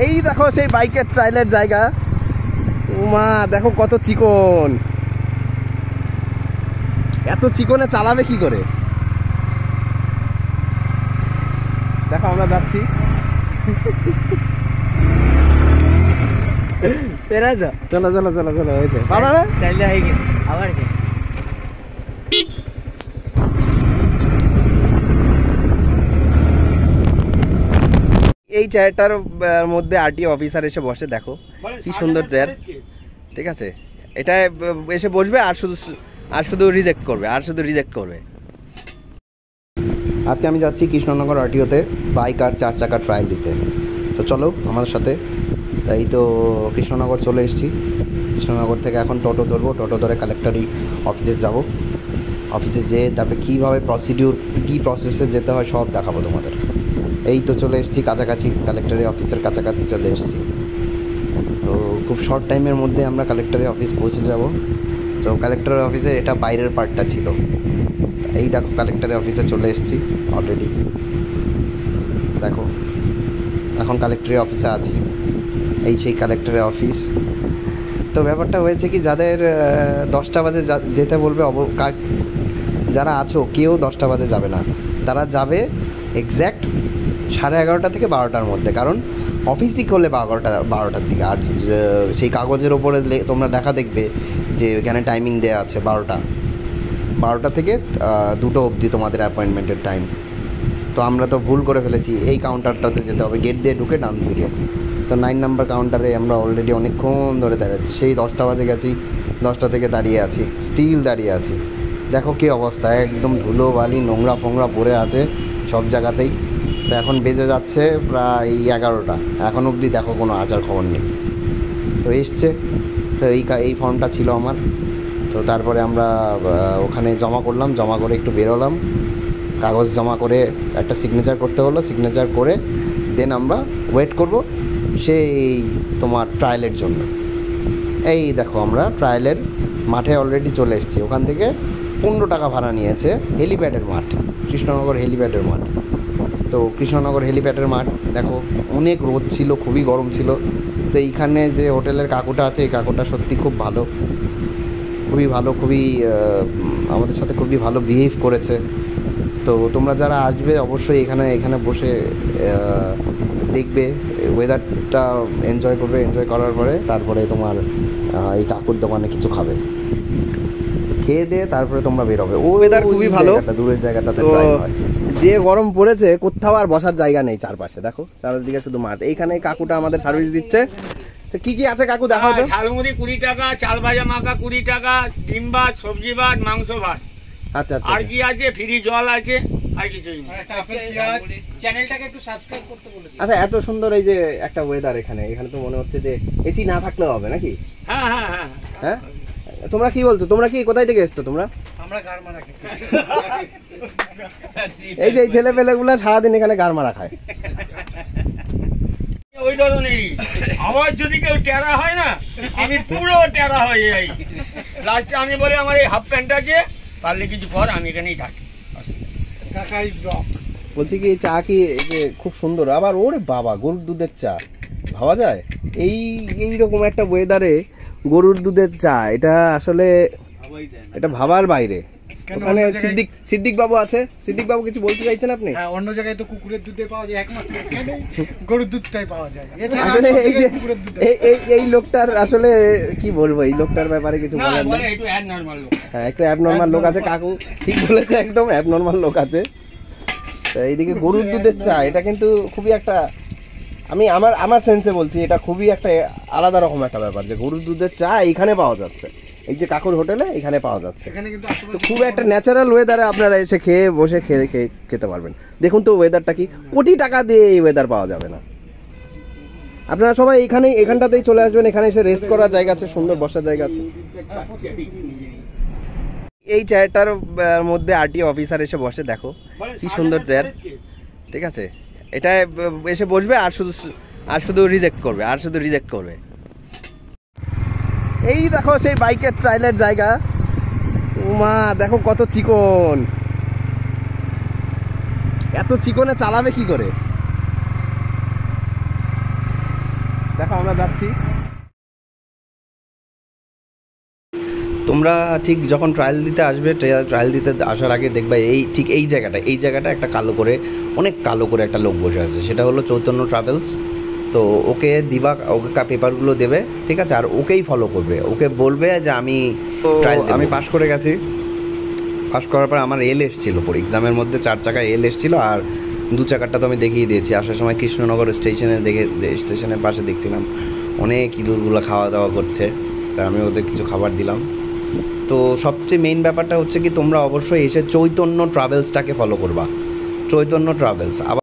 এই দেখো সেই বাইকের ট্রায়ালের জায়গা। মা দেখো কত চিকন, এত চিকনে চালাবে কি করে? দেখো আমরা যাচ্ছি। চলো চলো চলো চলো, হয়েছে বাবা না আবার কি। এই চেয়ারটার মধ্যে আরটি অফিসার এসে বসে, দেখো কি সুন্দর চেয়ার। ঠিক আছে, এটা এসে বসবে আর শুধু রিজেক্ট করবে, আজকে আমি যাচ্ছি কৃষ্ণনগর আরটিওতে বাইক আর 4 চাকা ট্রায়াল দিতে। তো চলো আমাদের সাথে। তাই তো কৃষ্ণনগর চলে এসেছি। কৃষ্ণনগর থেকে এখন টোটো ধরবো, টোটো ধরে কালেক্টরি অফিসে যাব। অফিসে যেয়ে তারপরে কীভাবে কী প্রসেসে যেতে হয় সব দেখাবো তোমাদের। এই তো চলে এসেছি কাছাকাছি, কালেক্টরি অফিসের কাছাকাছি চলে এসেছি। তো খুব শর্ট টাইমের মধ্যে আমরা কালেক্টরি অফিস পৌঁছে যাব। তো কালেক্টরের অফিসে এটা বাইরের পার্টটা ছিল। এই দেখো কালেক্টরের অফিসে চলে এসেছি অলরেডি। দেখো এখন কালেক্টরের অফিসে আছি, এই সেই কালেক্টরের অফিস। তো ব্যাপারটা হয়েছে কি, যাদের 10টা বাজে যেতে বলবে, যারা আছো কেউ 10টা বাজে যাবে না, তারা যাবে এক্স্যাক্ট 11:30 থেকে 12টার মধ্যে। কারণ অফিসই খোলে 12টার দিকে। আর সেই কাগজের ওপরে তোমরা লেখা দেখবে যে এখানে টাইমিং দেওয়া আছে 12টা থেকে 2টো অবধি তোমাদের অ্যাপয়েন্টমেন্টের টাইম। তো আমরা তো ভুল করে ফেলেছি, এই কাউন্টারটাতে যেতে হবে, গেট দিয়ে ঢুকে ডান দিকে। তো 9 নম্বর কাউন্টারে আমরা অলরেডি অনেকক্ষণ ধরে দাঁড়িয়েছি, সেই 10টা বাজে গেছি, 10টা থেকে দাঁড়িয়ে আছি, স্টিল দাঁড়িয়ে আছি। দেখো কী অবস্থা, একদম ধুলো বালি নোংরা ফোংরা পড়ে আছে সব জায়গাতেই। তো এখন বেজে যাচ্ছে প্রায় 11টা, এখন অবধি দেখো কোনো আচার খবর নেই। তো এসছে, তো এই ফর্মটা ছিল আমার। তো তারপরে আমরা ওখানে জমা করলাম, জমা করে একটু বেরোলাম, কাগজ জমা করে একটা সিগনেচার করতে হলো, সিগনেচার করে দেন আমরা ওয়েট করব সেই তোমার ট্রায়ালের জন্য। এই দেখো আমরা ট্রায়ালের মাঠে অলরেডি চলে এসেছি। ওখান থেকে 15 টাকা ভাড়া নিয়েছে হেলিপ্যাডের মাঠ, কৃষ্ণনগর হেলিপ্যাডের মাঠ। তো কৃষ্ণনগর হেলিপ্যাডের মাঠ দেখো, অনেক রোদ ছিল, খুবই গরম ছিল। তো এইখানে যে হোটেলের কাকুটা আছে, এই কাকুটা সত্যি খুব ভালো, খুবই ভালো, খুবই আমাদের সাথে খুবই ভালো বিহেভ করেছে। তো তোমরা যারা আসবে অবশ্যই এখানে বসে দেখবে, ওয়েদারটা এনজয় করবে। এনজয় করার পরে তারপরে তোমার এই কাকুর দোকানে কিছু খাবে, খেয়ে দিয়ে তারপরে তোমরা বেরোবে। ওয়েদার খুবই ভালো, দূরের জায়গাটাতে ট্রাই হয়। যে গরম পড়েছে, কোথাও আর বসার জায়গা নেই চারপাশে, দেখো চারদিকে শুধু মাঠ। এইখানে কাকুটা আমাদের সার্ভিস দিচ্ছে। কি কি আছে কাকু দেখাও তো। ঝালমুড়ি 20 টাকা, চাল ভাজা মাখা 20 টাকা, ডিম ভাত, সবজি ভাত, মাংস ভাত। আচ্ছা আচ্ছা, আর কি আছে? ফ্রি জল আছে, আর কিছুই না। চ্যানেলটাকে একটু সাবস্ক্রাইব করতে বলে দিন। আচ্ছা, এত সুন্দর এই যে একটা ওয়েদার, এখানে তো মনে হচ্ছে যে এসি না থাকলেও হবে নাকি? হ্যাঁ হ্যাঁ হ্যাঁ হ্যাঁ। তোমরা কি বলছো? তোমরা কি কোথায় থেকে এসছো তোমরা? আমরা গারমারা খাই। এই যে ছেলে পেলেগুলা সারাদিন এখানে গারমারা খায়। ওই ধরনের আবার যদি কেউ টেরা হয় না, আমি পুরো টেরা হয়ে যাই। লাস্টে আমি বলি আমার এই হাফ প্যান্ট আছে, পারলে কিছু কর, আমি এখানেই থাকি। বলছি কি চা কি যে খুব সুন্দর, আবার ওরে বাবা গরুর দুধের চা ভাবা যায় এইরকম একটা ওয়েদারে? গরুর দুধের চা, এটা আসলে এটা ভাবার বাইরে। ওখানে সিদ্দিক বাবু আছে, সিদ্দিক বাবু কিছু বলতে চাইছেন আপনি? হ্যাঁ, অন্য জায়গায় তো কুকুরের দুধে পাওয়া যায়, একমাত্র এখানে গরুর দুধটাই পাওয়া যায়। আসলে এই লোকটার আসলে কি বলবো, এই লোকটার ব্যাপারে কিছু বলার নেই। একটু অ্যাবনর্মাল লোক। হ্যাঁ, একটু অ্যাবনর্মাল লোক আছে, কাকু ঠিক বলেছে, একদম অ্যাবনর্মাল লোক আছে। তো এইদিকে গরুর দুধের চা, এটা কিন্তু খুবই একটা, আমি আমার সেন্সে বলছি, এটা খুবই একটা আলাদা রকম একটা ব্যাপার যে গরুর দুধের চা এইখানে পাওয়া যাচ্ছে, এই যে কাকুর হোটেলে এখানে পাওয়া যাচ্ছে। তো খুব একটা ন্যাচারাল ওয়েদারে আপনারা এসে বসে খেতে পারবেন। দেখুন তো ওয়েদারটা কি, কোটি টাকা দিয়ে এই ওয়েদার পাওয়া যাবে না। আপনারা সবাই এখানটাতেই চলে আসবেন, এখানে এসে রেস্ট করার জায়গা আছে, সুন্দর বসার জায়গা আছে। এই চেয়ারটার মধ্যে আরটি অফিসার এসে বসে, দেখো কি সুন্দর চেয়ার। ঠিক আছে, এটা এসে বসবে আর শুধু রিজেক্ট করবে, এই দেখো সেই বাইকের ট্রায়ালের জায়গা। মা দেখো কত চিকন, এত চিকনে চালাবে কি করে? দেখো আমরা যাচ্ছি। তোমরা ঠিক যখন ট্রায়াল দিতে আসবে, ট্রায়াল দিতে আসার আগে দেখবে ঠিক এই জায়গাটা একটা অনেক কালো করে একটা লোক বসে আছে, সেটা হলো চৈতন্য ট্রাভেলস। তো ওকে দিবা, ওকে পেপারগুলো দেবে, ঠিক আছে, আর ওকেই ফলো করবে, ওকে বলবে যে আমি আমি পাস করে গেছি। পাস করার পর আমার এল এসেছিলো পরে এক্সামের মধ্যে, 4 চাকা এল এসেছিলো, আর 2 চাকারটা তো আমি দেখিয়ে দিয়েছি। আসার সময় কৃষ্ণনগর স্টেশনের পাশে দেখছিলাম অনেক ইঁদুরগুলো খাওয়া দাওয়া করছে, তা আমি ওদের কিছু খাবার দিলাম। তো সবচেয়ে মেইন ব্যাপারটা হচ্ছে কি, তোমরা অবশ্যই এসে চৈতন্য ট্রাভেলসটাকে ফলো করবা, চৈতন্য ট্রাভেলস।